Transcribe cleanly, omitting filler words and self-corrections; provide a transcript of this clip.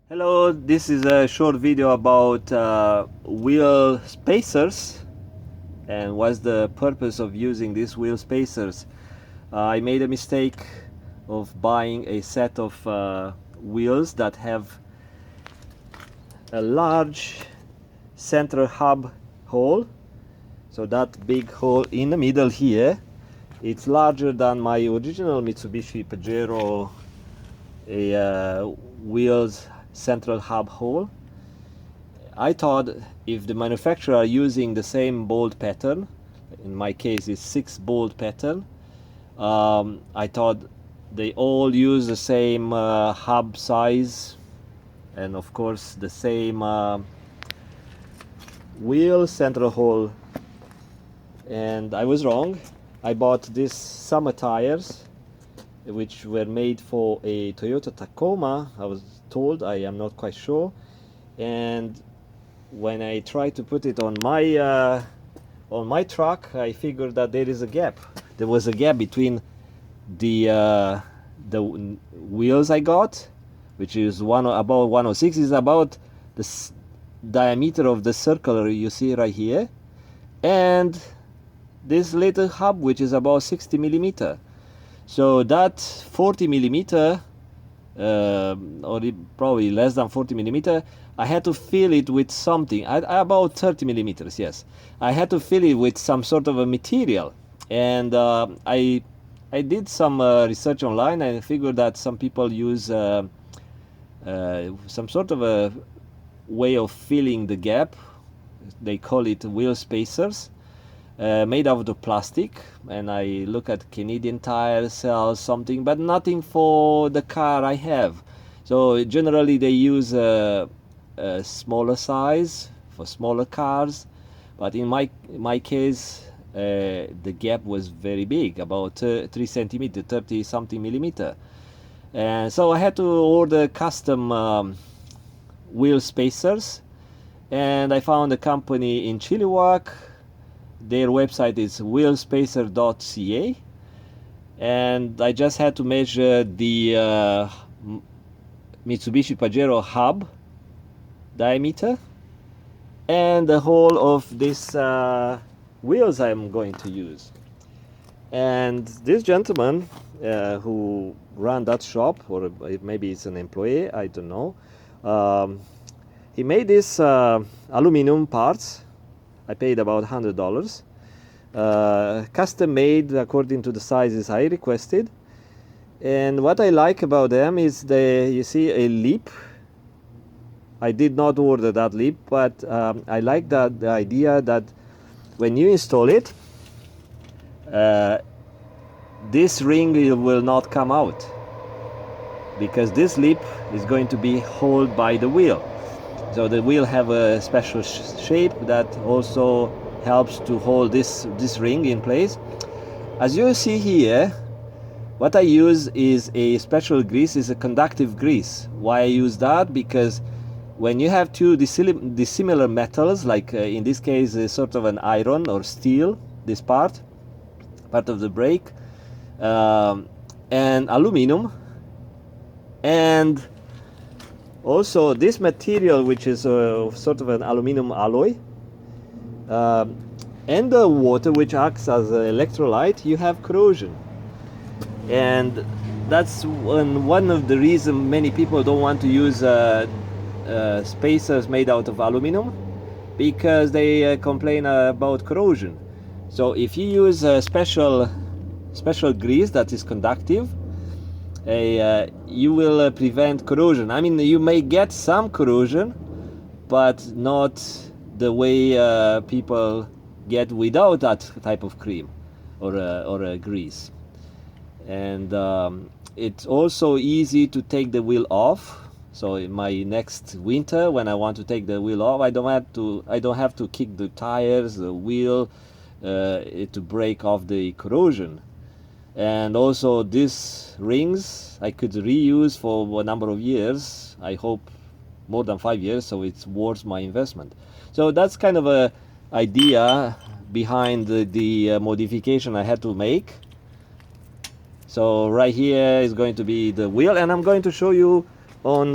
Hello, this is a short video about wheel spacers and what's the purpose of using these wheel spacers. I made a mistake of buying a set of wheels that have a large central hub hole. So that big hole in the middle here, it's larger than my original Mitsubishi Pajero wheels central hub hole. I thought if the manufacturer are using the same bolt pattern, in my case it's 6 bolt pattern, I thought they all use the same hub size and of course the same wheel central hole, and I was wrong. I bought these summer tires which were made for a Toyota Tacoma, I was told. I am not quite sure. And when I tried to put it on my truck, I figured that there is a gap. There was a gap between the wheels I got, which is about 106, is about the diameter of the circle you see right here, and this little hub, which is about 60 millimeter. So that 40 millimeter, or probably less than 40 millimeter, I had to fill it with something, about 30 millimeters, yes. I had to fill it with some sort of a material, and I did some research online and figured that some people use some sort of a way of filling the gap. They call it wheel spacers. Made out of plastic, and I look at Canadian Tire sells something, but nothing for the car I have. So generally they use a smaller size for smaller cars, but in my case the gap was very big, about 3 centimeter, 30 something millimeter, and so I had to order custom wheel spacers, and I found a company in Chilliwack. Their website is Wheelspacers.ca, and I just had to measure the Mitsubishi Pajero hub diameter and the whole of this wheels I'm going to use. And this gentleman who ran that shop, or maybe it's an employee, I don't know, he made these aluminum parts. I paid about $100, custom made according to the sizes I requested. And what I like about them is you see a lip. I did not order that lip, but I like the idea that when you install it, this ring will not come out, because this lip is going to be held by the wheel. So the wheel have a special shape that also helps to hold this ring in place. As you see here, what I use is a special grease, is a conductive grease. Why I use that? Because when you have two dissimilar metals, like in this case sort of an iron or steel, this part of the brake, and aluminum, and also this material, which is sort of an aluminum alloy, and the water, which acts as an electrolyte, you have corrosion. And that's one of the reasons many people don't want to use spacers made out of aluminum, because they complain about corrosion. So if you use a special grease that is conductive, you will prevent corrosion. I mean, you may get some corrosion, but not the way people get without that type of cream or a grease. And it's also easy to take the wheel off. So in my next winter, when I want to take the wheel off, I don't have to kick the tires, the wheel, to break off the corrosion. And also these rings I could reuse for a number of years, I hope more than 5 years, so it's worth my investment. So that's kind of a idea behind the modification I had to make. So right here is going to be the wheel, and I'm going to show you on